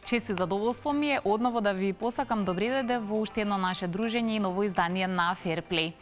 Чест и задоволство ми е одново да ви посакам добри дојде во уште едно наше дружење и ново издание на Fairplay.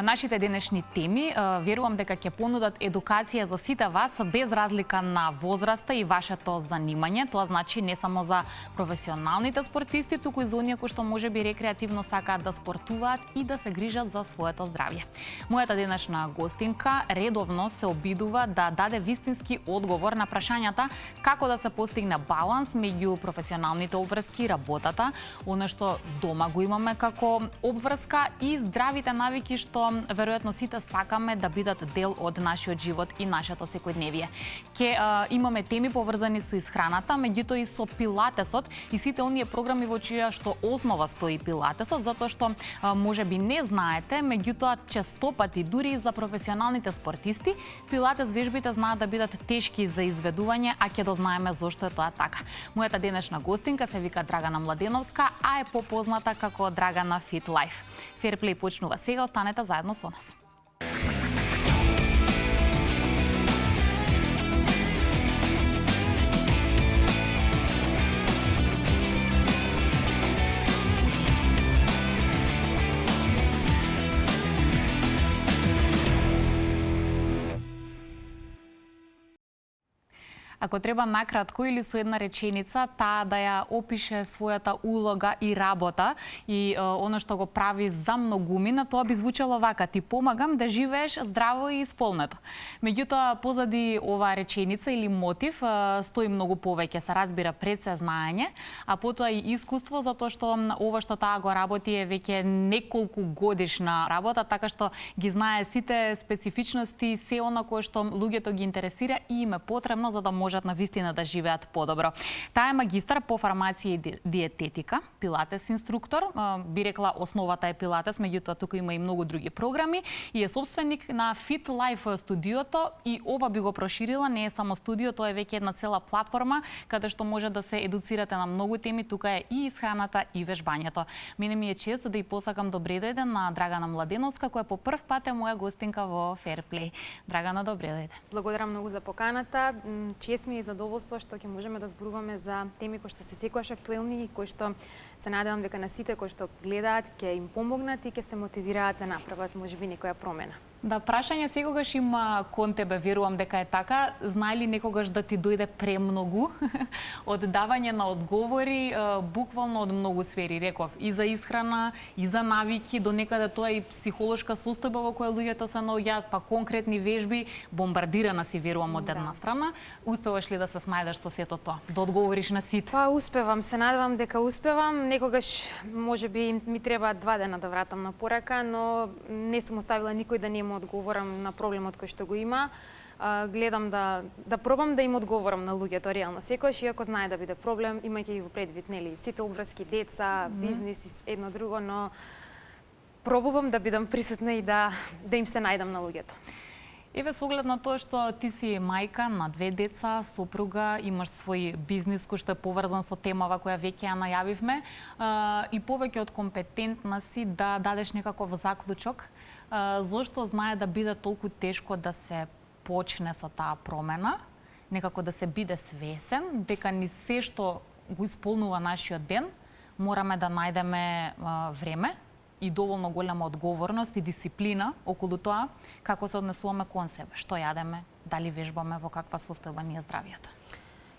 Нашите денешни теми верувам дека ќе понудат едукација за сите вас без разлика на возраста и вашето занимање. Тоа значи не само за професионалните спортисти, туку и за оние кои што можеби рекреативно сакаат да спортуваат и да се грижат за своето здравје. Мојата денешна гостинка редовно се обидува да даде вистински одговор на прашањата како да се постигне баланс меѓу професионалните обврски, работата, она што дома го имаме како обврска и здравите навики што веројатно сите сакаме да бидат дел од нашиот живот и нашето секојдневие. Ке имаме теми поврзани со исхраната, меѓутоа и со пилатесот и сите оние програми во чија што основа стои пилатесот, затоа што можеби не знаете, меѓутоа честопати дури и за професионалните спортисти, пилатес вежбите знаат да бидат тешки за изведување, а ќе дознаеме зошто е тоа така. Мојата денешна гостинка се вика Драгана Младеновска, а е попозната како Драгана Fit Life. Fairplay почнува сега, останете заедно со нас. Ако треба накратко или со една реченица, таа да ја опише својата улога и работа и оно што го прави за многумина, тоа би звучало вака: ти помагам да живееш здраво и исполнето. Меѓутоа, позади оваа реченица или мотив стои многу повеќе, се разбира пред се знаење, а потоа и искуство, затоа што ова што таа го работи е веќе неколку годишна работа, така што ги знае сите специфичности, се она кое што луѓето ги интересира и им е потребно за да можат на вистина да живеат подобро. Таа е магистар по фармација и диететика, пилатес инструктор, би рекла основата е пилатес, меѓутоа тука има и многу други програми и е собственик на Fit Life студиото и ова би го проширила, не е само студио, тоа е веќе една цела платформа каде што може да се едуцирате на многу теми, тука е и исхраната и вежбањето. Мене ми е чест да ја посакам добре дојде на Драгана Младеновска, која по прв пат е моја гостинка во Fairplay. Драгана, добре дојде. Благодарам многу за поканата. Чест ми е задоволство што ќе можеме да зборуваме за теми кои што се секогаш актуелни и кои што се надевам дека на сите кои што гледаат ќе им помогнат и ќе се мотивираат да направат можеби некоја промена. Да, прашање секогаш има кон тебе, верувам дека е така. Знае ли некогаш да ти дојде премногу од давање на одговори, буквално од многу сфери, реков, и за исхрана, и за навики, до некаде тоа и психолошка состојба во која луѓето се наоѓаат, па конкретни вежби, бомбардирана си, верувам, од една страна. Успеваш ли да се снајдеш со сето тоа, да одговориш на сите? Па успевам, се надевам дека успевам. Некогаш можеби ми треба 2 дена да вратам на порака, но не сум оставила никој да не му одговорам на проблемот кој што го има. Гледам да пробам да им одговорам на луѓето реално секојаш, иако знае да биде проблем, имајќи го предвид, нели, сите обврски, деца, бизнис, едно друго, но пробувам да бидам присутна и да им се најдам на луѓето. Еве, со оглед на тоа што ти си мајка на 2 деца, сопруга, имаш свој бизнис кој што е поврзан со темава која веќе ја најавивме и повеќе од компетентна си да дадеш некаков заклучок зошто знае да биде толку тешко да се почне со таа промена, некако да се биде свесен дека ни се што го исполнува нашиот ден, мораме да најдеме време и доволно голема одговорност и дисциплина околу тоа како се однесуваме кон себе, што јадеме, дали вежбаме, во каква состојба ни е здравието.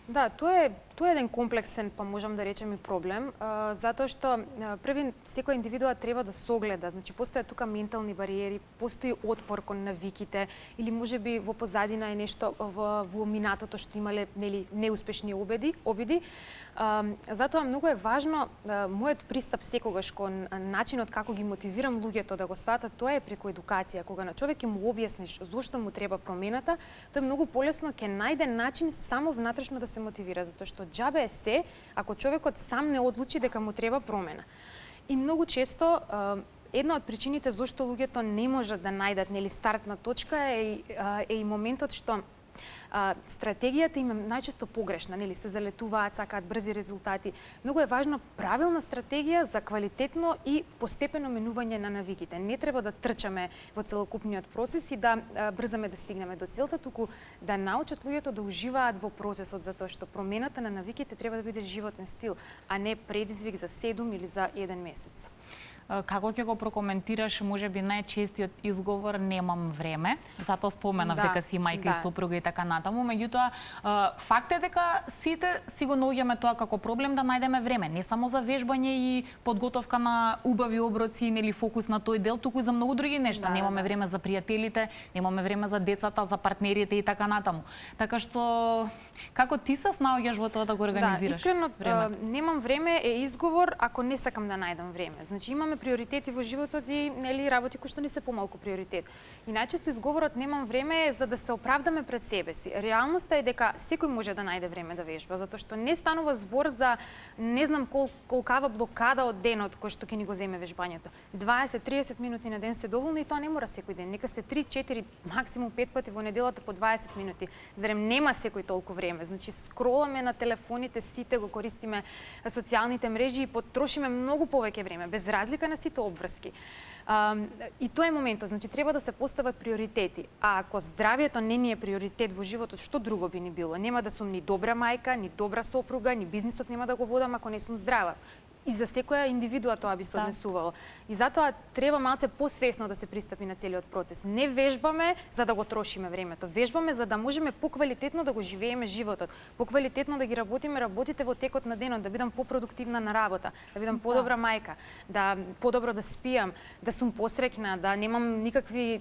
Да, тоа е еден комплексен, па можам да речем и проблем, затоа што први секоја индивидуа треба да согледа, значи постојат тука ментални бариери, постои отпор кон навиките или можеби во позадина е нешто во минатото што имале, нели, неуспешни обиди. Затоа многу е важно мојот пристап секогаш кон начинот како ги мотивирам луѓето да го сватат, тоа е преку едукација. Кога на човек ќе му објасниш зошто му треба промената, тоа е многу полесно, ќе најде начин само внатрешно да се мотивира, затоа што џабе е се ако човекот сам не одлучи дека му треба промена. И многу често една од причините зошто луѓето не можат да најдат, нели, стартна точка е и моментот што Стратегијата им е најчесто погрешна, нели, се залетуваат, сакаат брзи резултати. Многу е важно правилна стратегија за квалитетно и постепено менување на навиките. Не треба да трчаме во целокупниот процес и да брзаме да стигнеме до целта, туку да научат луѓето да уживаат во процесот, затоа што промената на навиките треба да биде животен стил, а не предизвик за 7 или за 1 месец. Како ќе го прокоментираш, можеби најчестиот изговор немам време, затоа споменав дека си мајка и сопруга и така натаму, меѓутоа факт е дека сите си го наоѓаме тоа како проблем да најдеме време, не само за вежбање и подготовка на убави оброци, нели фокус на тој дел, туку и за многу други нешта. Немаме време за пријателите, немаме време за децата, за партнерите и така натаму. Така што како ти се снаоѓаш во тоа да го организираш? Искрено, немам време е изговор ако не сакам да најдам време. Значи имаме приоритети во животот и нели работи кои што не се помалку приоритет. И најчесто изговорот немам време е за да се оправдаме пред себе си. Реалноста е дека секој може да најде време да вежба, затоа што не станува збор за не знам колкава блокада од денот кој што ќе ни го земе вежбањето. 20-30 минути на ден се доволни и тоа не мора секој ден. Нека сте 3-4, максимум 5 пати во неделата по 20 минути. Зарем нема секој толку време. Значи скроламе на телефоните, сите го користиме социјалните мрежи и потрошиме многу повеќе време, без разлика на сите обврски. И тоа е моментот, значи треба да се постават приоритети. А ако здравието не ни е приоритет во животот, што друго би ни било? Нема да сум ни добра мајка, ни добра сопруга, ни бизнисот нема да го водам ако не сум здрава. И за секоја индивидуа тоа би се однесувало. И затоа треба малце посвесно да се пристапи на целиот процес. Не вежбаме за да го трошиме времето, вежбаме за да можеме поквалитетно да го живееме животот, поквалитетно да ги работиме работите во текот на денот, да бидам попродуктивна на работа, да бидам подобра мајка, да подобро да спијам, да сум посреќна, да немам никакви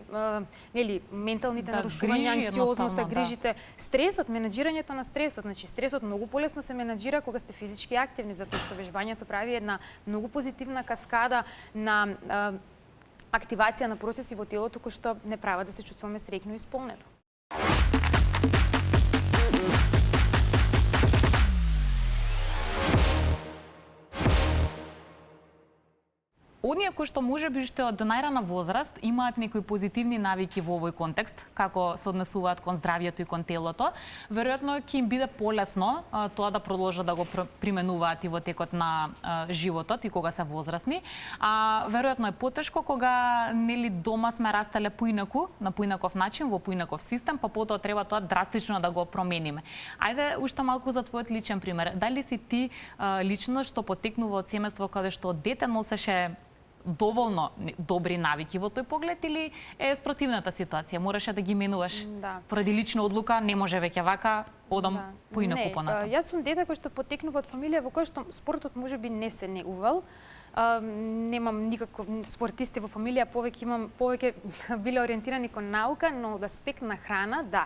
нели менталните нарушувања, анксиозноста, грижите, стресот, менаџирањето на стресот. Значи стресот многу полесно се менаџира кога сте физички активни, затоа што вежбањето прави една многу позитивна каскада на активација на процеси во телото кои што не прават да се чувствуваме среќно и исполнено. Оние кои што можеби што од најрана возраст имаат некои позитивни навики во овој контекст, како се однесуваат кон здравјето и кон телото, веројатно ќе им биде полесно тоа да продолжат да го применуваат и во текот на животот и кога се возрастни, а веројатно е потешко кога нели дома сме растеле поинаку, на поинаков начин, во поинаков систем, па потоа треба тоа драстично да го промениме. Ајде уште малку за твојот личен пример. Дали си ти лично што потекнува од семејство каде што дете носеше доволно добри навики во тој поглед или е спротивната ситуација? Мораше да ги менуваш поради лична одлука, не може веќе вака, одам поинаку понатаму. Јас сум дете кој што потекнува од фамилија во која што спортот можеби не се негувал. Немам никаков спортисти во фамилија, повеќе биле ориентирани кон наука, но од аспект на храна, да.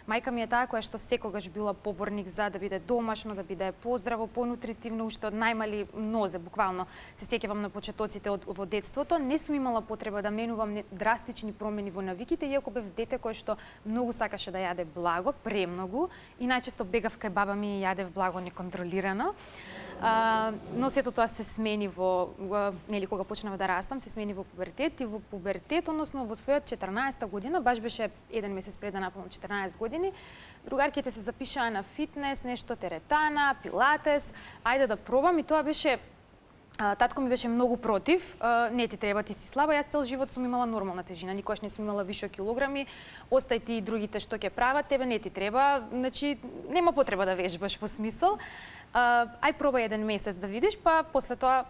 Мајка ми е таа која што секогаш била поборник за да биде домашно, да биде поздраво, понутритивно, уште од најмали нозе, буквално се сеќавам на почетоците во детството. Не сум имала потреба да менувам драстични промени во навиките, иако бев дете кој што многу сакаше да јаде благо, премногу, и најчесто бегав кај баба ми и јадев благо неконтролирано. Но сето тоа се смени нели кога почнав да растам, се смени во пубертет и во пубертет, односно во својот 14-та година, баш беше 1 месец пред да наполнам 14 години, другарките се запишаа на фитнес, нешто теретана, пилатес, ајде да пробам, и тоа беше татко ми беше многу против. Не ти треба, ти си слаба. Јас цел живот сум имала нормална тежина, никогаш не сум имала вишок килограми. Остај ти и другите што ќе прават, тебе не ти треба, значи нема потреба да вежбаш во смисол. Ај пробај 1 месец да видиш, па после тоа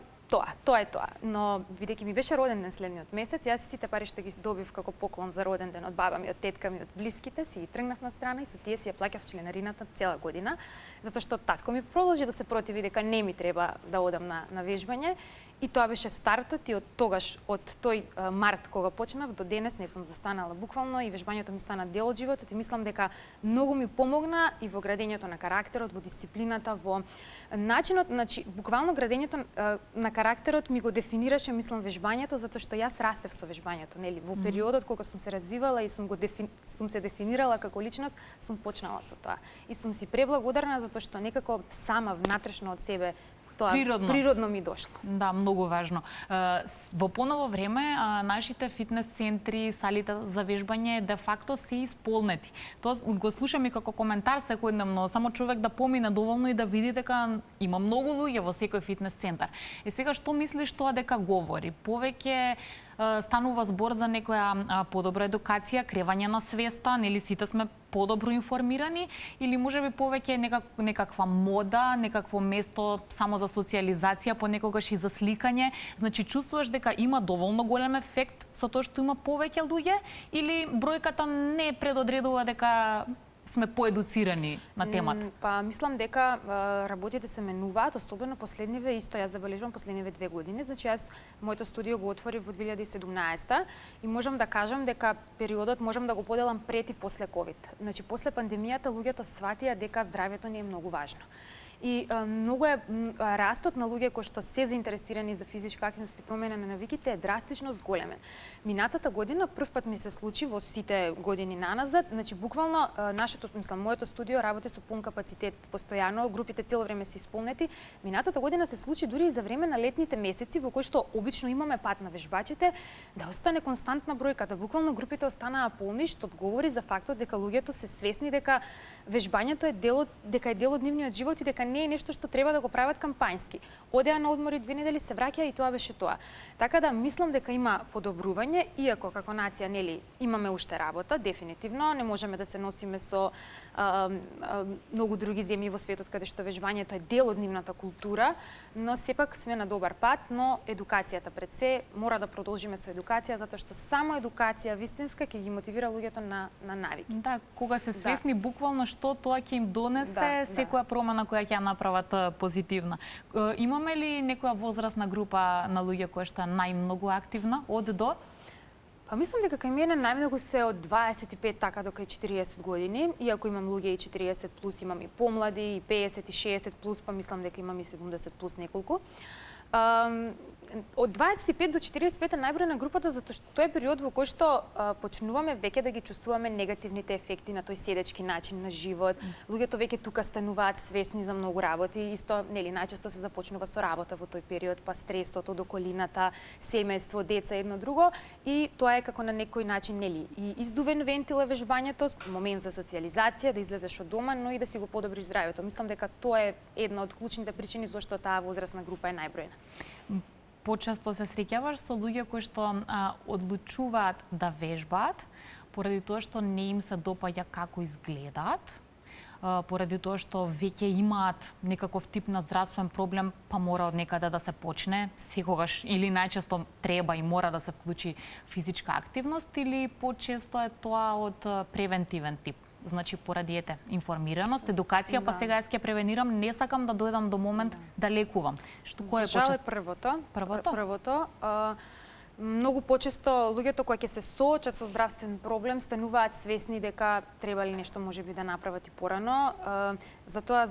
е тоа. Но бидејќи ми беше роден ден следниот месец, јас сите пари што ги добив како поклон за роден ден од баба ми, од тетка ми, од блиските, си ги тргнав на страна и со тие си ја плаќав членарината цела година, затоа што татко ми продолжи да се противи дека не ми треба да одам на вежбање. И тоа беше стартот, и од тогаш, од тој март кога почнав до денес не сум застанала буквално, и вежбањето ми стана дел од животот, и мислам дека многу ми помогна и во градењето на карактерот, во дисциплината, во начинот, значи буквално градењето на карактерот ми го дефинираше, мислам, вежбањето, затоа што јас растев со вежбањето, нели, во периодот кога сум се развивала и сум се дефинирала како личност, сум почнала со тоа. И сум си преблагодарна затоа што некако сама внатрешно од себе тоа природно ми дошло. Да, многу важно. Во поново време нашите фитнес центри, салите за вежбање де факто се исполнети. Тоа го слушам и како коментар секојдневно, само човек да помине доволно и да види дека има многу луѓе во секој фитнес центар. Е сега што мислиш тоа дека говори? Повеќе станува збор за некоја подобра едукација, кревање на свеста, нели сите сме подобро информирани, или можеби повеќе некаква мода, некакво место само за социјализација, понекогаш и за сликање. Значи чувствуваш дека има доволно голем ефект со тоа што има повеќе луѓе, или бројката не предодредува дека сме поедуцирани на темата? Па мислам дека работите се менуваат, особено последниве, исто јас забележувам последниве 2 години. Значи јас моето студио го отворив во 2017 и можам да кажам дека периодот можам да го поделам пред и после ковид. Значи после пандемијата луѓето сватија дека здравјето ни е многу важно. И многу е растот на луѓе кои што се заинтересирани за физичка активност и промена на навиките е драстично зголемен. Минатата година првпат ми се случи во сите години наназад, значи буквално моето студио работи со пун капацитет постојано, групите цело време се исполнети. Минатата година се случи дури и за време на летните месеци во кои што обично имаме пат на вежбачите, да остане константна бројката. Буквално групите останаа полни, што говори за фактот дека луѓето се свесни дека вежбањето е дел од нивниот живот и дека не е нешто што треба да го прават кампањски. Одеа на одмори 2 недели, се враќаа и тоа беше тоа. Така да мислам дека има подобрување, иако како нација нели имаме уште работа, дефинитивно не можеме да се носиме со многу други земји во светот каде што вежбањето е дел од нивната култура, но сепак сме на добар пат, но едукацијата пред се мора да продолжиме со едукација затоа што само едукација вистинска ќе ги мотивира луѓето на навики. Да, кога се свесни буквално што тоа ќе им донесе секоја промена која ќе направат позитивна. Имаме ли некоја возрастна група на луѓе која што е најмногу активна од до? Па мислам дека кај мене најмногу се од 25 така до кај 40 години, иако имам луѓе и 40 плюс, имам и помлади, и 50 и 60 плюс, па мислам дека имам и 70 плюс неколку. Од 25 до 45 е најбројна групата затоа што тоа е период во кој што почнуваме веќе да ги чувствуваме негативните ефекти на тој седечки начин на живот. Луѓето веќе тука стануваат свесни за многу работи, исто нели најчесто се започнува со работа во тој период, па стресот од околината, семејство, деца, едно друго, и тоа е како на некој начин нели и издувен вентил е вежбањето, момент за социјализација, да излезеш од дома, но и да си го подобриш здравјето. Мислам дека тоа е една од клучните причини зашто таа возрастна група е најбројна. Почесто се среќаваш со луѓе кои што одлучуваат да вежбаат поради тоа што не им се допаѓа како изгледаат, поради тоа што веќе имаат некаков тип на здравствен проблем, па мора од некаде да се почне, секогаш или најчесто треба и мора да се вклучи физичка активност, или почесто е тоа од превентивен тип. Значи поради информираност, едукација, па сега јас ќе превенирам, не сакам да дојдам до момент да лекувам. Што кој е почесто? Првото. Многу почесто луѓето кои ќе се соочат со здравствен проблем стануваат свесни дека требали нешто можеби да направат и порано. Затоа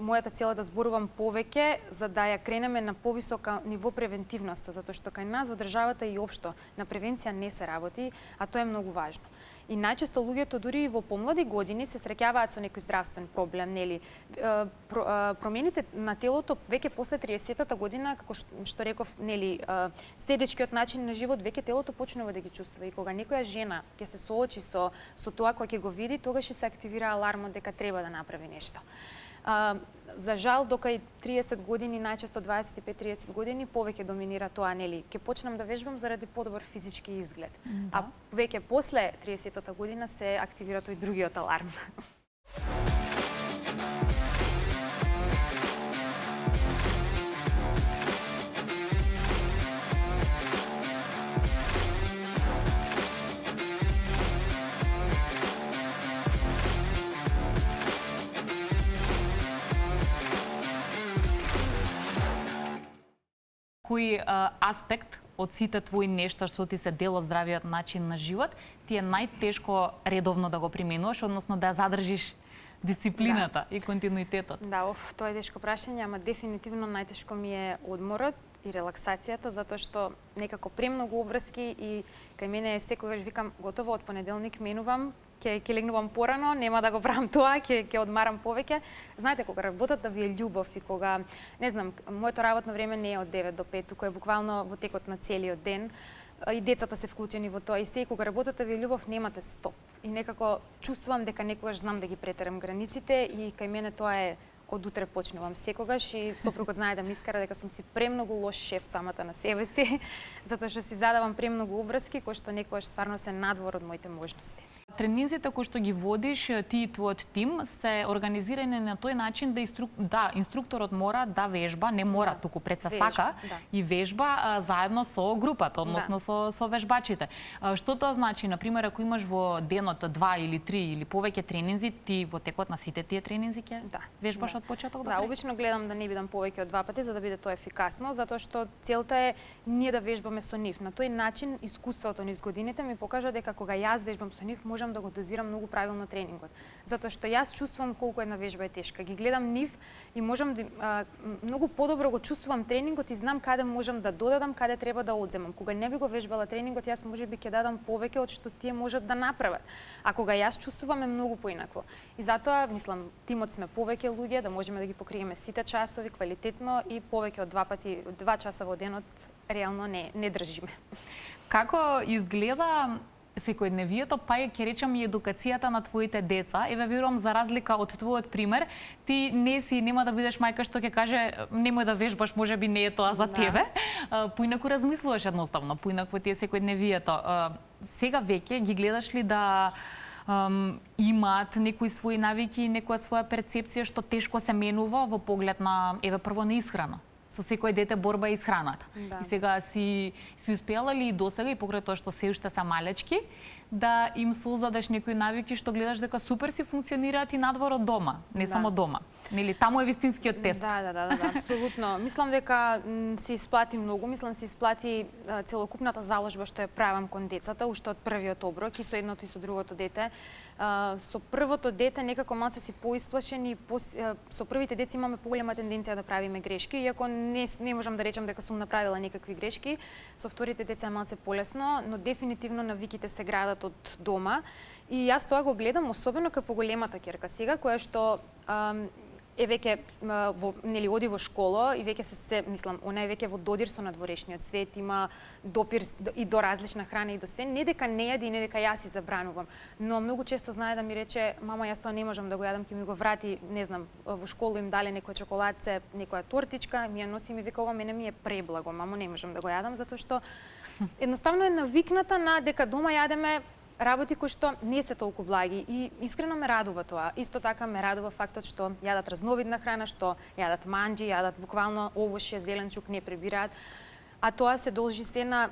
мојата цел е да зборувам повеќе за да ја кренеме на повисока ниво превентивноста, затоа што кај нас во државата и општо на превенција не се работи, а тоа е многу важно. И најчесто луѓето дури и во помлади години се среќаваат со некој здравствен проблем, нели? Промените на телото веќе после 30-та година, како што реков, нели, седечкиот начин на живот, веќе телото почнува да ги чувствува, и кога некоја жена ќе се соочи со тоа кој ќе го види, тогаш се активира алармот дека треба да направи нешто. За жал, докај 30 години, најчесто 25-30 години, повеќе доминира тоа, нели, ќе почнам да вежбам заради подобар физички изглед. А веќе после 30-та година се активира тој другиот аларм. Кој аспект од сите твои нешта што ти се дел од здравиот начин на живот ти е најтешко редовно да го применуваш, односно да задржиш дисциплината и континуитетот? Да, тоа е тешко прашање, ама дефинитивно најтешко ми е одморот и релаксацијата, затоа што некако премногу обврски и кај мене секогаш викам готово, од понеделник менувам, ќе легнувам порано, нема да го правам тоа, ќе одмарам повеќе. Знаете, кога работата ви е љубов и кога, не знам, моето работно време не е од 9 до 5, туку е буквално во текот на целиот ден. И децата се вклучени во тоа и се, кога работата ви е љубов, немате стоп. И некако чувствувам дека некогаш знам да ги претерам границите и кај мене тоа е од утре почнувам секогаш и сопругот знае да ми искара дека сум си премногу лош шеф самата на себе си, затоа што си задавам премногу обврски кои што некогаш стварно се надвор од моите можности. Тренинзите кои што ги водиш ти и твојот тим се организирани на тој начин да инструкторот мора да вежба, не мора, туку пред се сака и вежба заедно со групата, односно со вежбачите. Што тоа значи, на пример, ако имаш во денот 2 или 3 или повеќе тренинзи, ти во текот на сите тие тренинзи ќе вежбаш од почеток до крај? Да, обично гледам да не бидам повеќе од 2 пати за да биде тоа ефикасно, затоа што целта е ние да вежбаме со нив. На тој начин искуството низ годините ми покажа дека кога јас вежбам со нив, можам да го дозирам многу правилно тренингот. Затоа што јас чувствувам колку една вежба е тешка. Ги гледам нив и можам да многу подобро го чувствувам тренингот и знам каде можам да додадам, каде треба да одземам. Кога не би го вежбала тренингот, јас можеби ќе дадам повеќе од што тие можат да направат. А кога јас чувствувам е многу поинакво. И затоа мислам тимот сме повеќе луѓе да можеме да ги покриеме сите часови квалитетно и повеќе од 2 пати, 2 часа во денот реално не држиме. Како изгледа секојдневието, па ќе речам и едукацијата на твоите деца? Еве верувам за разлика од твојот пример, ти нема да бидеш мајка што ќе каже немој да вежбаш, можеби не е тоа за тебе. Поинаку размислуваш едноставно, поинаку ти е секојдневието. Сега веќе ги гледаш ли да имаат некои своји навики, некоја своја перцепција што тешко се менува во поглед на прво на исхрана? Со секој дете борба е исхраната. И сега си успеала ли и досега и покрај тоа што се уште се малечки да им создадеш некои навики што гледаш дека супер си функционираат и надвор од дома, не само дома. Нели таму е вистинскиот тест. Да, апсолутно. Мислам дека се исплати многу, мислам се исплати целокупната заложба што ја правам кон децата уште од првиот оброк и со едното и со другото дете. Со првото дете некако малце си поисплашени, со првите деца имаме поголема тенденција да правиме грешки, иако не можам да речам дека сум направила некакви грешки. Со вторите деца е малце полесно, но дефинитивно навиките се градат од дома. И јас тоа го гледам особено кај поголемата ќерка сега, која што веќе нели оди во школа и веќе мислам, она е веќе во додир со надворешниот свет, има допир и до различна храна и до се, не дека не јади, не дека јас си забранувам, но многу често знае да ми рече мама јас тоа не можам да го јадам, ќе ми го врати, не знам, во школа им дале некоја чоколадце, некоја тортичка, ми ја носи и ми вика ова мене ми е преблаго, мамо не можам да го јадам затоа што едноставно е навикната на дека дома јадеме работи кои што не се толку благи и искрено ме радува тоа. Исто така ме радува фактот што јадат разновидна храна, што јадат манџи, јадат буквално овошје, зеленчук, не пребираат. А тоа се должи се на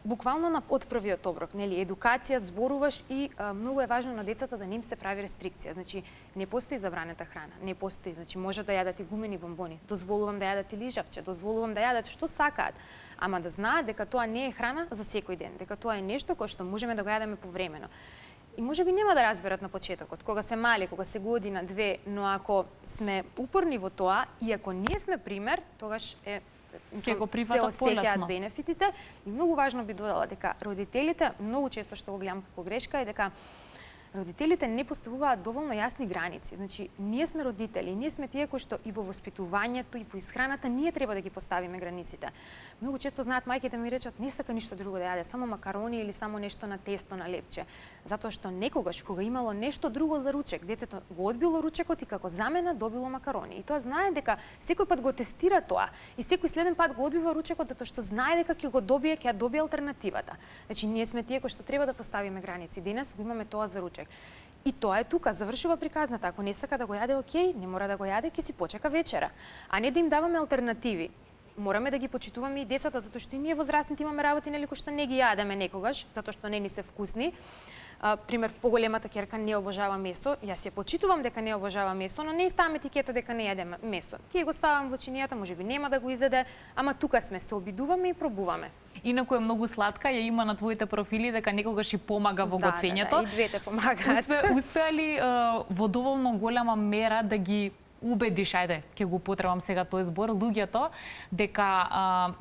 буквално од првиот оброк, нели, едукација, зборуваш и многу е важно на децата да не им се прави рестрикција. Значи, не постои забранета храна, не постои, значи може да јадат и гумени бомбони, дозволувам да јадат и лижавче, дозволувам да јадат што сакаат, ама да знаат дека тоа не е храна за секој ден, дека тоа е нешто кое што можеме да го јадеме повремено. И можеби нема да разберат на почетокот, кога се мали, кога се година, две, но ако сме упорни во тоа и ако ние сме пример, тогаш е се осеќаат бенефитите и многу важно би додала дека родителите, многу често што го гледам како грешка е дека родителите не поставуваат доволно јасни граници. Значи, ние сме родители, ние сме тие кои што и во воспитувањето и во исхраната ние треба да ги поставиме границите. Многу често знаат мајките ми речат не сака ништо друго да јаде, само макарони или само нешто на тесто на лепче. Затоа што некогаш кога имало нешто друго за ручек, детето го одбило ручекот и како замена добило макарони. И тоа знае дека секој пат го тестира тоа и секој следен пат го одбива ручекот затоа што знае дека ќе го добие, ќе ја добие алтернативата. Значи, ние сме тие кои што треба да поставиме граници. Денес го имаме тоа за ручек. И тоа е тука, завршува приказната. Ако не сака да го јаде, окей, не мора да го јаде, ќе си почека вечера. А не да им даваме алтернативи. Мораме да ги почитуваме и децата, затоа што и ние возрастните имаме работи нели кои што не ги јадеме некогаш, затоа што не ни се вкусни. Пример, поголемата ќерка не обожава месо, јас ја почитувам дека не обожава месо, но не ставам етикета дека не јаде месо. Ќе го ставам во чинијата, можеби нема да го изеде, ама тука сме, се обидуваме и пробуваме. Инаку е многу сладка, ја има на твоите профили дека некогаш и помага во готвењето. Да, и двете помагаат. Успеа ли во доволно голема мера да ги убедиш, ајде, ќе го потребам сега тој збор, луѓето дека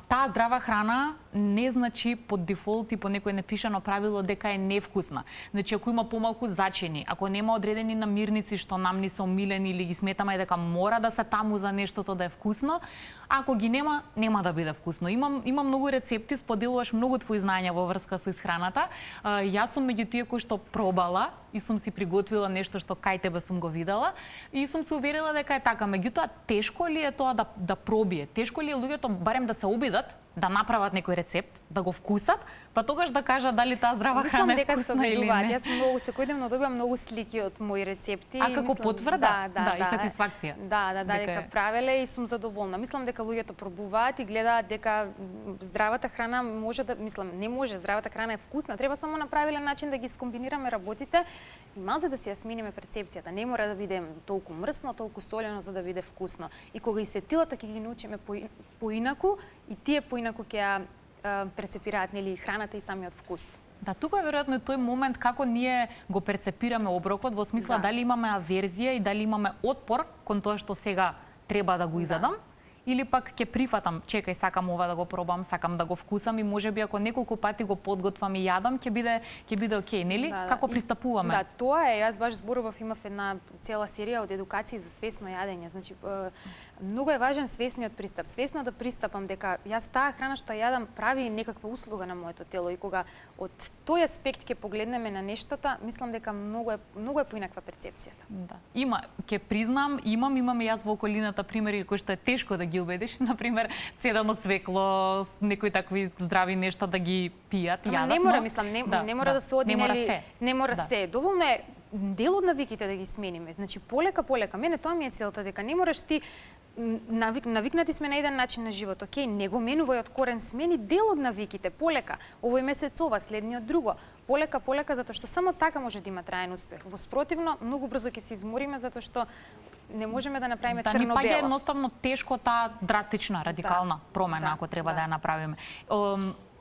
таа здрава храна не значи по дефолт и по некој непишано правило дека е невкусна. Значи ако има помалку зачини, ако нема одредени намирници што нам не се омилени или ги сметаме дека мора да се таму за нештото да е вкусно, ако ги нема, нема да биде вкусно. Имам многу рецепти, споделуваш многу твои знаења во врска со исхраната. Јас сум меѓу тие кои што пробала и сум си приготвила нешто што кај тебе сум го видела и сум се уверила дека е така. Меѓутоа, тешко ли е тоа да пробие? Тешко ли е луѓето барем да се обидат, да направат некој рецепт, да го вкусат, па тогаш да кажат дали таа здрава храна е вкусна или не? Јас многу секојдневно добивам многу слики од мои рецепти. А како потврда? Да, и сатисфакција. Да, дека правеле и сум задоволна. Мислам дека луѓето пробуваат и гледаат дека здравата храна може да, не може, здравата храна е вкусна, треба само на правилен начин да ги скомбинираме работите и малце да си ја смениме перцепцијата. Не мора да биде толку мрсно, толку солено за да биде вкусно. И кога и сетилата ќе ги научиме поинаку и тие поинаку ќе ја перцепираат нели храната и самиот вкус. Да, тука е веројатно тој момент како ние го перцепираме оброкот, во смисла дали имаме аверзија и дали имаме отпор кон тоа што сега треба да го изедам. Или пак ќе прифатам, чекај, сакам ова да го пробам, сакам да го вкусам и можеби ако неколку пати го подготвам и јадам, ќе биде окей, нели? Како пристапуваме? Да, тоа е, јас баш зборував, имав една цела серија од едукации за свесно јадење. Значи, многу е важен свесниот пристап. Свесно да пристапам дека јас таа храна што јадам прави некаква услуга на моето тело и кога од тој аспект ќе погледнеме на нештата, мислам дека многу е поинаква перцепцијата. Да. Ќе признам, имам јас во околината примери кои што е тешко да ги убедиш, например, цедано цвекло, некои такви здрави нешта да ги пијат, јадат. Не мора, мислам, не мора да се оди, не мора се. Доволно е дел од навиките да ги смениме. Значи, полека. Мене тоа ми е целта, дека не мораш ти навикнати сме на еден начин на живот. Океј, не го менувај од корен, смени дел од навиките, полека. Овој месец ова, следниот друго. Полека, затоа што само така може да има траен успех. Во спротивно, многу брзо ќе се измориме, затоа што не можеме да направиме црно-бело. Да, ни паѓа едноставно тешко таа драстична, радикална промена, ако треба да ја направиме.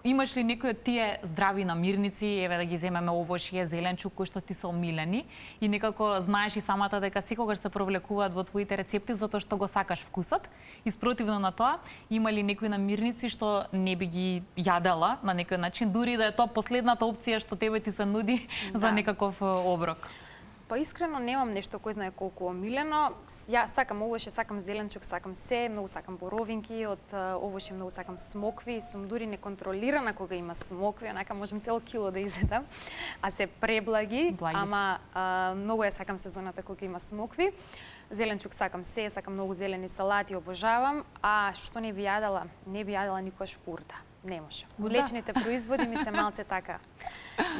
Имаш ли некои од тие здрави намирници, еве да ги земеме овошје, зеленчук, кои што ти се омилени и некако знаеш и самата дека секогаш се провлекуваат во твоите рецепти затоа што го сакаш вкусот? И спротивно на тоа, има ли некои намирници што не би ги јадела на некој начин, дури да е тоа последната опција што тебе ти се нуди за некаков оброк? Па искрено немам нешто кој знае колку омилено. Јас сакам овоше, сакам зеленчук, сакам се, многу сакам боровинки, од овоше многу сакам смокви, сум дури неконтролирана кога има смокви, онака можам цело кило да изедам, а се преблаги, ама многу ја сакам сезоната кога има смокви. Зеленчук сакам се, сакам многу зелени салати, обожавам, а што не би јадела? Не би јадела никогаш урда. Не може. Млечните производи ми се малце така.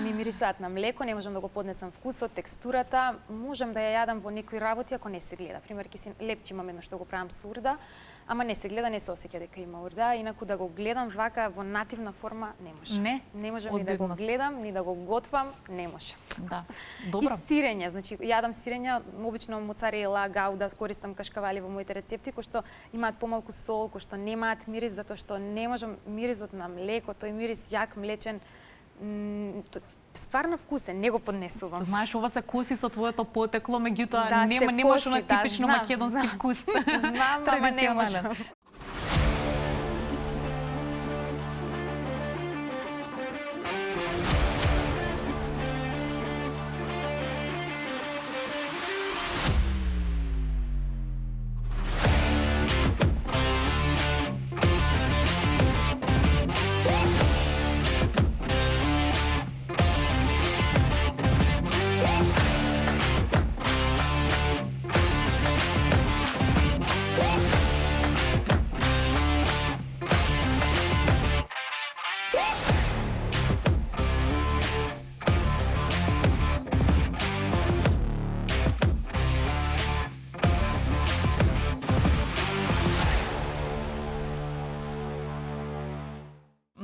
Ми мирисаат на млеко, не можам да го поднесам вкусот, текстурата. Можам да ја јадам во некои работи ако не се гледа. Пример, лепче имам едно што го правам со урда, ама не се гледа, не се осеќа дека има урда, инаку да го гледам вака во нативна форма не може. Не можам ни да го гледам, ни да го готвам, не може. Да. Добро. И сирење, значи јадам сирења, обично моцарела, гауда, користам кашкавали во моите рецепти кои што имаат помалку сол, кои што немаат мирис, затоа што не можам мирисот на млеко, тој мирис јак млечен, стварно вкусен, не го поднесувам. Знаеш, ова се коси со твоето потекло, меѓутоа немаш она типично македонски вкус. Знам, ама не можам.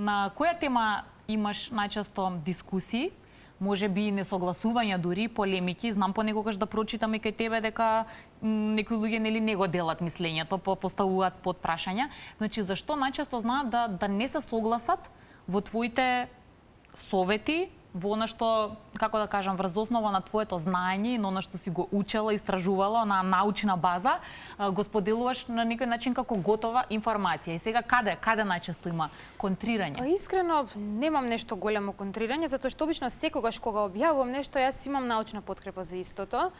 На која тема имаш најчесто дискусии, може би несогласувања дури, полемики? Знам понекогаш да прочитам и кај тебе дека некои луѓе нели не го делат мислењето, поставуваат под прашања. Значи, зашто најчесто знаат да не се согласат во твоите совети, во она што, како да кажам, врз основа на твоето знаење и на она што си го учела, истражувала на научна база, го споделуваш на некој начин како готова информација. И сега каде најчесто има контрирање? Искрено немам нешто големо контрирање, затоа што обично секогаш кога објавувам нешто, јас имам научна подкрепа за истото.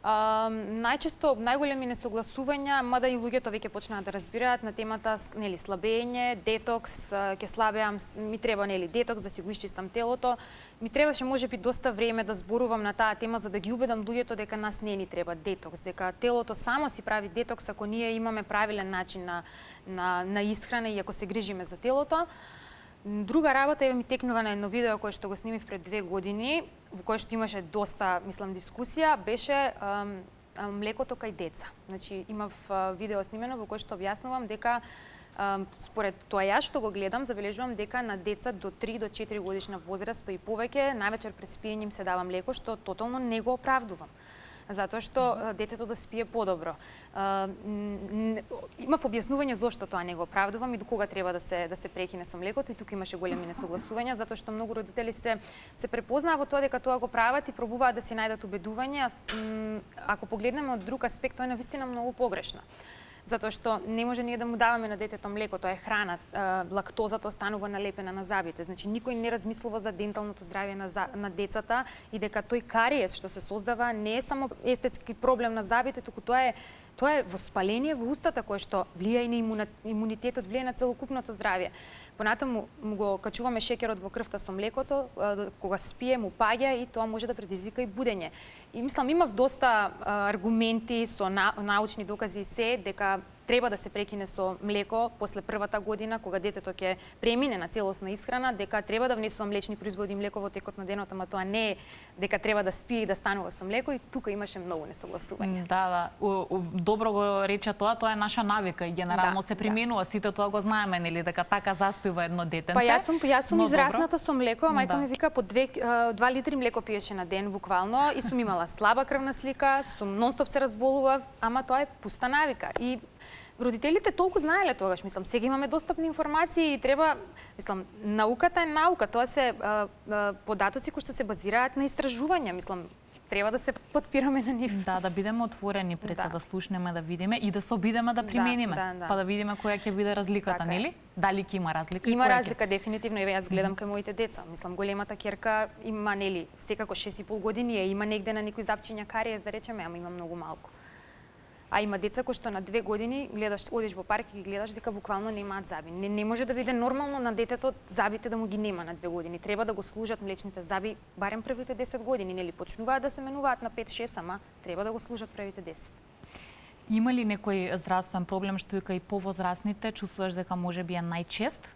Најчесто најголеми несогласувања, мада и луѓето веќе почнаа да разбираат на темата нели слабење, детокс, ќе слабеам, ми треба нели детокс да си го исчистам телото. Ми требаше можеби доста време да зборувам на таа тема за да ги убедам луѓето дека нас не ни треба детокс, дека телото само си прави детокс ако ние имаме правилен начин на исхрана и ако се грижиме за телото. Друга работа ми текнува на едно видео кое што го снимив пред 2 години, во кое што имаше доста, мислам, дискусија, беше млекото кај деца. Значи, имав видео снимено во кое што објаснувам дека според тоа јас што го гледам, забележувам дека на деца до 3 до 4 годишна возраст, па и повеќе, највечер пред спиење им се дава млеко, што тотално не го оправдувам. Затоа што детето да спие подобро. Имав објаснување зошто тоа не го оправдувам и до кога треба да се прекине со млекото, и тука имаше големи несогласувања, затоа што многу родители се препознаа во тоа дека тоа го прават и пробуваат да си најдат убедување. Ако погледнеме од друг аспект, тоа е навистина многу погрешно. Затоа што не може ние да му даваме на детето млеко, тоа е храна, лактозата останува налепена на зъбите. Значи никој не размислува за денталното здравје на децата и дека тој кариес што се создава не е само естетски проблем на зъбите, туку тоа е воспаление во устата кое што влијае и на имунитетот, влијае на целокупното здравје. Понатаму му го качуваме шеќерот во крвта со млекото, кога спие му паѓа и тоа може да предизвика и будење. И мислам имав доста аргументи со научни докази и се дека треба да се прекине со млеко после првата година, кога детето ќе премине на целосна исхрана, дека треба да внесува млечни производи и млеко во текот на денот, ама тоа не е дека треба да спие и да станува со млеко, и тука имаше многу несогласување. Да. Добро го рече тоа е наша навика и генерално се применува, сите тоа го знаеме, нели, дека така заспива едно детенце. Па јас сум израсната со млеко, мајка ми вика по 2 литри млеко пиеше на ден буквално и сум имала слаба крвна слика, сум нонстоп се разболував, ама тоа е пуста навика. И родителите толку знаеле тогаш, мислам, сега имаме достапни информации и треба, мислам, науката е наука, тоа се податоци кои што се базираат на истражувања, мислам, треба да се подпираме на нив. Да бидеме отворени пред се да слушнеме, да видиме и да се обидеме да примениме, па да видиме која ќе биде разликата, нели? Дали ќе има разлика? Има разлика дефинитивно, еве јас гледам кај моите деца. Мислам, големата ќерка има нели секако 6,5 години, има негде на некој запчиња кариес, да речеме, ама има многу малку. А има деца кои што на 2 години гледаш, одиш во парк и ги гледаш дека буквално немаат зъби. Не може да биде нормално на детето зъбите да му ги нема на 2 години. Треба да го служат млечните зъби барем првите 10 години, нели почнуваат да се менуваат на 5-6, ама треба да го служат првите 10. Има ли некој здравствен проблем што и кај повозрастните чувствуваш дека можеби е најчест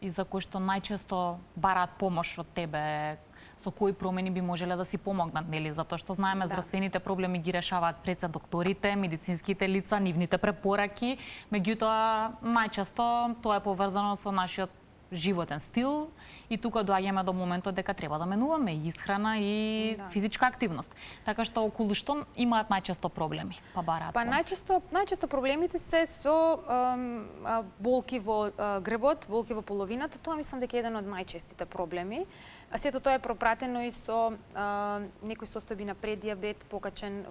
и за кој што најчесто бараат помош од тебе? Со кои промени би можеле да си помогнат, нели? Затоа што знаеме здравствените проблеми ги решаваат пред се докторите, медицинските лица, нивните препораки, меѓутоа најчесто тоа е поврзано со нашиот животен стил и тука доаѓаме до моментот дека треба да менуваме и исхрана и физичка активност. Така што околу што имаат најчесто проблеми? Па бараат. Па најчесто проблемите се со болки во грбот, болки во половината, тоа мислам дека е еден од најчестите проблеми. А сето тоа е пропратено и со некои состојби на преддиабет, покачен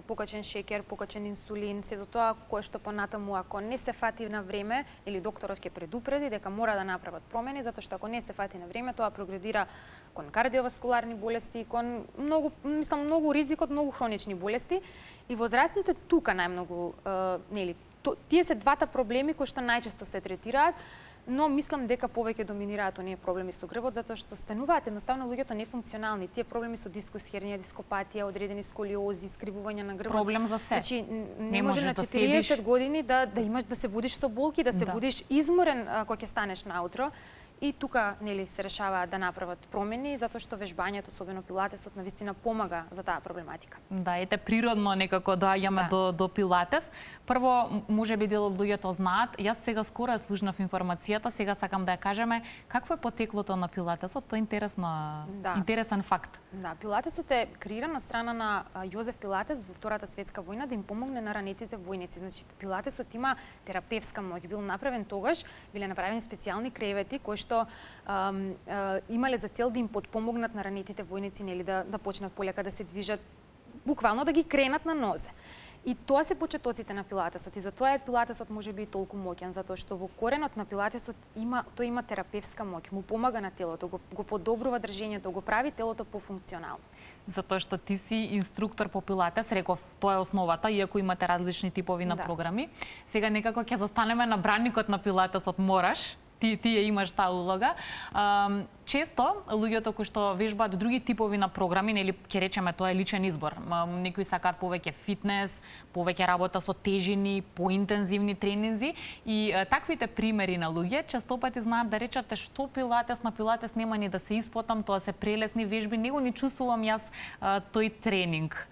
шеќер, покачен инсулин, сето тоа кое што понатаму ако не се фати на време или докторот ќе предупреди дека мора да направат промени, затоа што ако не се фати на време, тоа прогредира кон кардиоваскуларни болести, кон многу ризик од многу хронични болести, и возрастните тука најмногу нели тие се двата проблеми кои што најчесто се третираат. Но мислам дека повеќе доминираат оние проблеми со грбот, затоа што стануваат едноставно луѓето нефункционални. Тие проблеми со дискус хернија, дископатија, одредени сколиози, искривување на грбот. Проблем за се. Значи не може на 40 години да имаш да се будиш со болки, да се будиш изморен кога ќе станеш наутро. И тука нели се решава да направат промени, затоа што вежбањето, особено пилатесот, навистина помага за таа проблематика. Да, ете природно некако доаѓаме до пилатес. Прво, можеби дел од луѓето знаат, јас сега скоро ја слушнав информацијата, сега сакам да ја кажеме какво е потеклото на пилатесот, тоа е интересен факт. Да, пилатесот е креиран од страна на Јозеф Пилатес во Втората светска војна да им помогне на ранетите војници. Значи, пилатесот има терапевска моќ. Бил направен тогаш, биле направени специјални кревети кои што имале за цел да им подпомогнат на ранетите војници, нели, да почнат полека да се движат, буквално да ги кренат на нозе. И тоа се почетоците на пилатесот и затоа е пилатесот можеби и толку моќен, затоа што во коренот на пилатесот тој има терапевска моќ, му помага на телото, го подобрува држењето, го прави телото пофункционално. Затоа што ти си инструктор по пилатес, реков, тоа е основата, иако имате различни типови на програми. Сега некако ќе застанеме на браникот на пилатесот, мораш. Ти ја имаш таа улога. Често луѓето кои што вежбаат други типови на програми, нели ќе речеме тоа е личен избор. Некои сакаат повеќе фитнес, повеќе работа со тежини, поинтензивни тренинзи и таквите примери на луѓе често пати знаат да речат што пилатес, на пилатес нема ни да се испотам, тоа се прелесни вежби, него ни чувствувам јас тој тренинг.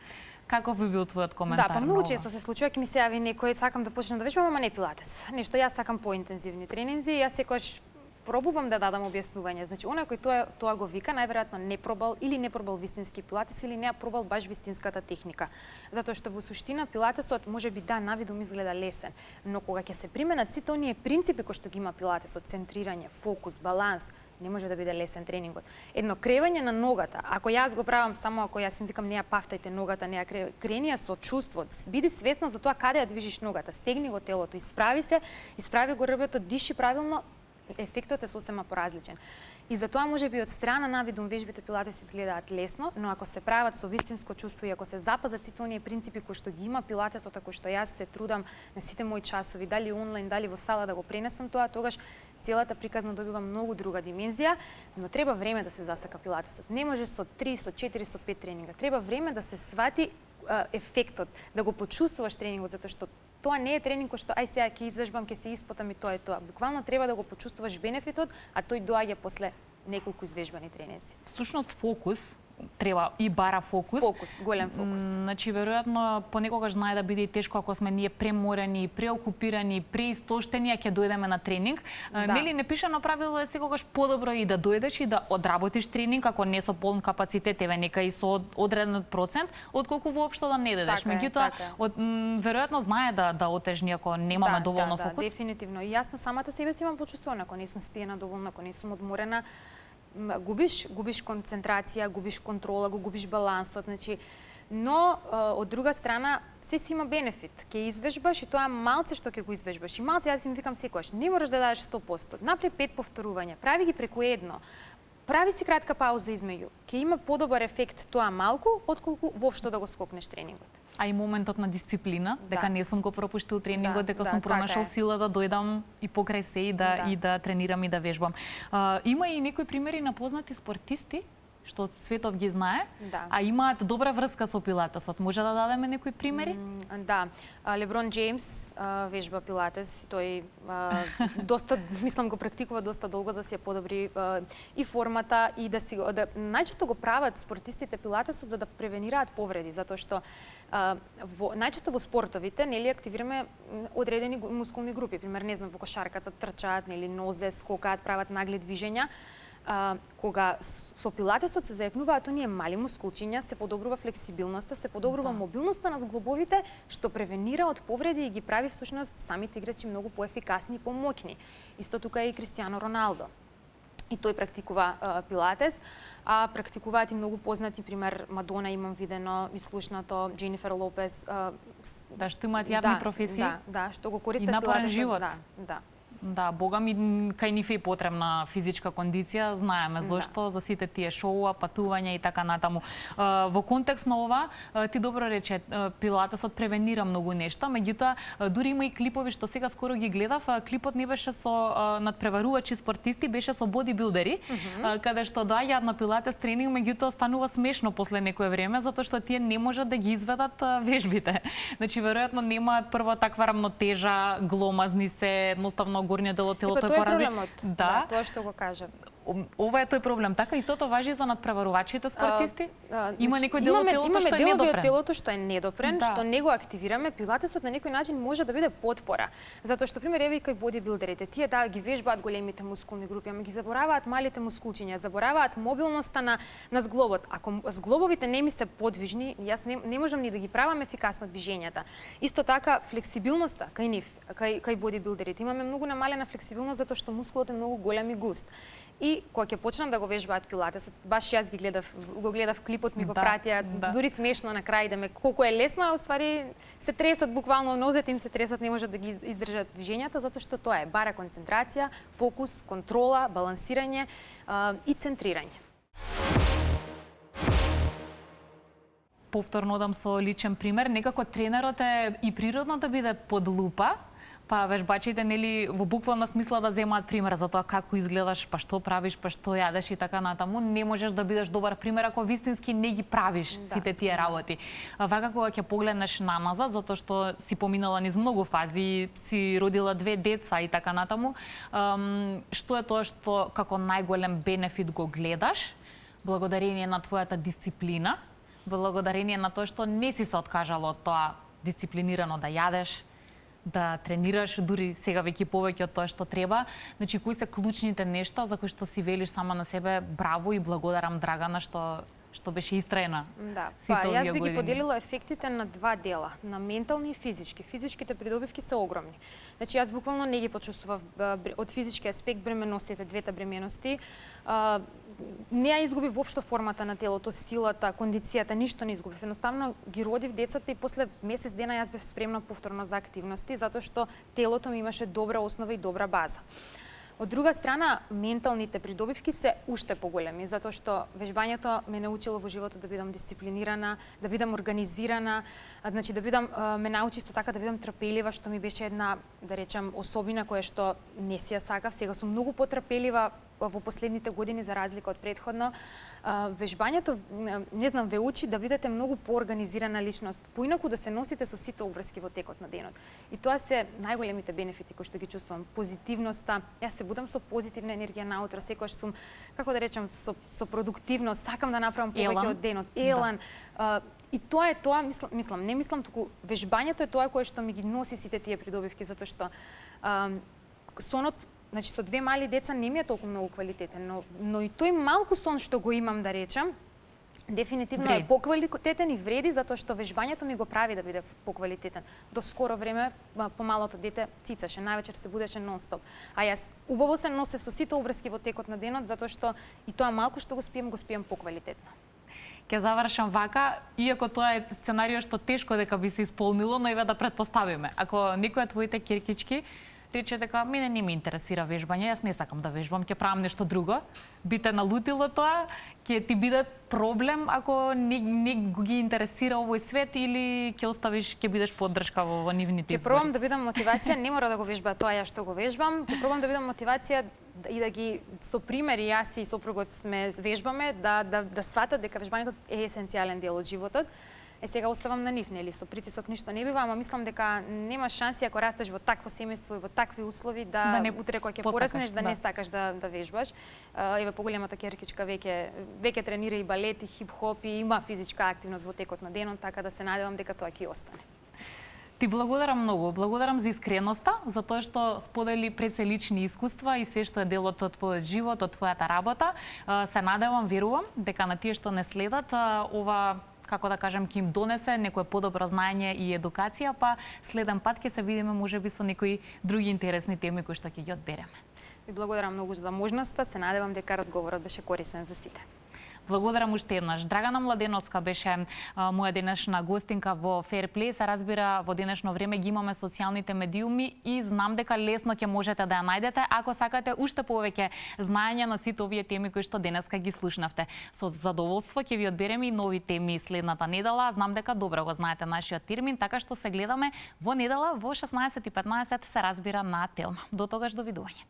Каков би бил твојот коментар? Да, па многу често се случува, ќе ми се јави некој, сакам да почнем да вежбам, ама не пилатес. Нешто, јас сакам поинтензивни тренинзи, јас секогаш пробувам да дадам објаснување. Значи, оној кој тоа го вика, најверојатно не пробал или не пробал вистински пилатес или не пробал баш вистинската техника. Затоа што во суштина пилатесот можеби да навидум изгледа лесен, но кога ќе се применат сите оние принципи кои што ги има пилатесот, центрирање, фокус, баланс, не може да биде лесен тренингот. Едно кревање на ногата, ако јас го правам само ако јас им викам не ја пафтајте ногата, не ја крени со чувство, биди свесна за тоа каде ја движиш ногата, стегни го телото, исправи се, исправи го рбето, диши правилно, ефектот е сосема поразличен. И затоа можеби од страна навидум вежбите пилатес изгледаат лесно, но ако се прават со вистинско чувство и ако се запазат сите оние принципи кои што ги има пилатесот, кои што јас се трудам на сите мои часови, дали онлайн, дали во сала да го пренесам тоа, тогаш целата приказна добива многу друга димензија, но треба време да се засака пилатесот. Не може со 3, со 4, со 5 тренинга. Треба време да се свати ефектот, да го почувствуваш тренингот, затоа што тоа не е тренинг кој што ај сега ќе извежбам, ќе се испотам и тоа е тоа. Буквално треба да го почувствуваш бенефитот, а тој доаѓа после неколку извежбани тренинзи. Всушност фокус треба и бара фокус. Фокус, голем фокус. Значи, веројатно, понекогаш знае да биде и тешко ако сме ние преморени, преокупирани, преистоштени, а ќе дојдеме на тренинг. Да. Нели непишано правило е секогаш подобро и да дојдеш и да одработиш тренинг, ако не со полн капацитет, еве нека и со одреден процент, отколку воопшто да не дадеш. Меѓутоа, веројатно знае да отежни ако немаме доволно фокус. Да, дефинитивно. И јас на самата себе си имам почувствувано, ако не сум спиена доволно, ако не сум одморена, губиш концентрација, губиш контрола, губиш балансот, значи, но од друга страна се си има бенефит. Ќе извежбаш и тоа малце што ќе го извежбаш. И малце јас им викам секогаш, не можеш да дадеш 100%. Направи 5 повторувања, прави ги преку едно. Прави си кратка пауза измеѓу. Ќе има подобар ефект тоа малку отколку воопшто да го скокнеш тренингот. А и моментот на дисциплина, дека не сум го пропуштил тренингот, дека сум пронашол сила да дојдам и покрај се и да тренирам и да вежбам. Има и некои примери на познати спортисти што светов ги знае, а имаат добра врска со пилатесот. Може да дадеме некои примери? Да. Леброн Джеймс вежба пилатес, тој доста, мислам, го практикува доста долго за да си ја подобри и формата и најчесто го прават спортистите пилатесот за да превенираат повреди, затоа што најчесто во спортовите нели активираме одредени мускулни групи, пример, не знам, во кошарката трчаат, нели нозе, скокаат, прават нагли движења. Кога со пилатесот се зајакнуваат оние мали мускулчиња, се подобрува флексибилноста, се подобрува мобилноста на зглобовите, што превенира од повреди и ги прави всушност самите играчи многу поефикасни и помоќни. Исто тука е и Кристијано Роналдо. И тој практикува пилатес, а практикуваат и многу познати, пример Мадона имам видено, слушнато, Дженифер Лопес. Да, што имаат јавни професии. Да, што го користат пилатесот. И напорен живот. Да. Да, бога ми, кај нив е потребна физичка кондиција, знаеме зошто, за сите тие шоуа, патувања и така натаму. Во контекст на ова, ти добро рече, пилатесот превенира многу нешта, меѓутоа дури има и клипови што сега скоро ги гледав, клипот не беше со надпреварувачи спортисти, беше со бодибилдери, каде што доаѓаат на пилатес тренинг, меѓутоа станува смешно после некое време, затоа што тие не можат да ги изведат вежбите. Значи, веројатно немаат прво таква рамнотежа, гломазни се, едноставно горниот дел од телото е порази. Тоа е проблемот. Да, тоа што го кажа. ова е тој проблем. Така истото важи за надпреварувачите спортисти? Има Значи, некој дел од телото што е недопрен? Имаме делови од телото што е недопрен, Да. што не го активираме. Пилатесот на некој начин може да биде потпора. Затоа што, пример, еве и кај бодибилдерите, тие да ги вежбаат големите мускулни групи, ама ги забораваат малите мускулчиња, забораваат мобилноста на зглобот. Ако зглобовите не ми се подвижни, јас не можам ни да ги правам ефикасно движењата. Исто така флексибилноста кај нив, кај бодибилдерите, имаме многу намалена флексибилност затоа што мускулот е многу голем и густ. И кога ќе почнам да го вежбаат пилатесот, баш јас го гледав клипот, ми го пратија, дури смешно на крај да ме колку е лесно, а уствари се тресат буквално нозете им се тресат, не можат да ги издржат движењата затоа што тоа е бара концентрација, фокус, контрола, балансирање и центрирање. Повторно дам со личен пример, некако тренерот е и природно да биде под лупа, па вежбачите нели во буквална смисла да земаат пример за тоа како изгледаш, па што правиш, па што јадеш и така натаму. Не можеш да бидеш добар пример ако вистински не ги правиш сите тие работи. Вака кога ќе погледнеш наназад, затоа што си поминала низ многу фази, си родила 2 деца и така натаму, што е тоа што како најголем бенефит го гледаш благодарение на твојата дисциплина, благодарение на тоа што не си се откажала од тоа дисциплинирано да јадеш, да тренираш, дури сега веќе повеќе од тоа што треба. Значи, кои се клучните нешта за кои што си велиш сама на себе браво и благодарам Драгана што беше истраена. Да, па јас би ги поделила ефектите на 2 дела, на ментални и физички. Физичките придобивки се огромни. Значи, јас буквално не ги почувствував од физички аспект бременостите, 2 бременности. Не ја изгубив воопшто формата на телото, силата, кондицијата, ништо не изгубив. Едноставно ги родив децата и после месец дена јас бев спремна повторно за активности, затоа што телото ми имаше добра основа и добра база. Од друга страна, менталните придобивки се уште поголеми, затоа што вежбањето ме научило во животот да бидам дисциплинирана, да бидам организирана, значи да бидам ме научи исто така да бидам трпелива, што ми беше една, да речам, особина која што не си ја сакав. Сега сум многу потрпелива во последните години за разлика од претходно. Вежбањето, не знам, ве учи да бидете многу поорганизирана личност, поинаку да се носите со сите обврски во текот на денот. И тоа се најголемите бенефити кои што ги чувствувам. Позитивноста, јас се будам со позитивна енергија наутро, секогаш сум, како да речам, со продуктивност, сакам да направам повеќе од денот, елан. И тоа е тоа, не мислам, туку вежбањето е тоа кое што ми ги носи сите тие придобивки, затоа што сонот, значи со 2 мали деца не ми е толку многу квалитетен, но и тој малку сон што го имам, да речам, дефинитивно е поквалитетен и вреди затоа што вежбањето ми го прави да биде поквалитетен. До скоро време помалото дете цицаше, највечер се будеше нон-стоп. А јас убаво се носев со сите обврски во текот на денот затоа што и тоа малку што го спием поквалитетно. Ќе завршам вака, иако тоа е сценарио што тешко дека би се исполнило, но еве да претпоставиме. Ако некоја од твоите киркички рече дека мене не ме интересира вежбање, јас не сакам да вежбам, ќе правам нешто друго, би те налутило тоа, ќе ти биде проблем ако не ги интересира овој свет или ќе оставиш, ќе бидеш поддршка во нивните избори? Ќе пробам да бидам мотивација, не мора да го вежба тоа ја што го вежбам, ќе пробам да бидам мотивација и да ги со примери јас и сопругот сме вежбаме да сватат дека вежбањето е есенцијален дел од животот. Сега оставам на нив, нели, со притисок ништо не бива, ама мислам дека нема шанси ако растеш во такво семејство и во такви услови да утре кога ќе пораснеш да не сакаш да вежбаш. Еве поголемата ќеркичка веќе тренира и балет и хип-хоп и има физичка активност во текот на денот, така да се надевам дека тоа ќе остане. Ти благодарам многу, благодарам за искреноста, за тоа што сподели пред се лични искуства и се што е дел од твојот живот, од твојата работа. Се надевам, верувам дека на тие што не следат ова, како да кажем, ќе им донесе некое подобро знаење и едукација, па следен пат ќе се видиме можеби со некои други интересни теми кои што ќе ги одбереме. Ви благодарам многу за можноста, се надевам дека разговорот беше корисен за сите. Благодарам уште еднаш. Драгана Младеновска беше моја денешна гостинка во Fair Play. Се разбира, во денешно време ги имаме социјалните медиуми и знам дека лесно ќе можете да ја најдете ако сакате уште повеќе знаење на сите овие теми кои што денеска ги слушнавте. Со задоволство ќе ви одбереме и нови теми следната недела. Знам дека добро го знаете нашиот термин, така што се гледаме во недела во 16:15 се разбира на Телма. До тогаш, довидување.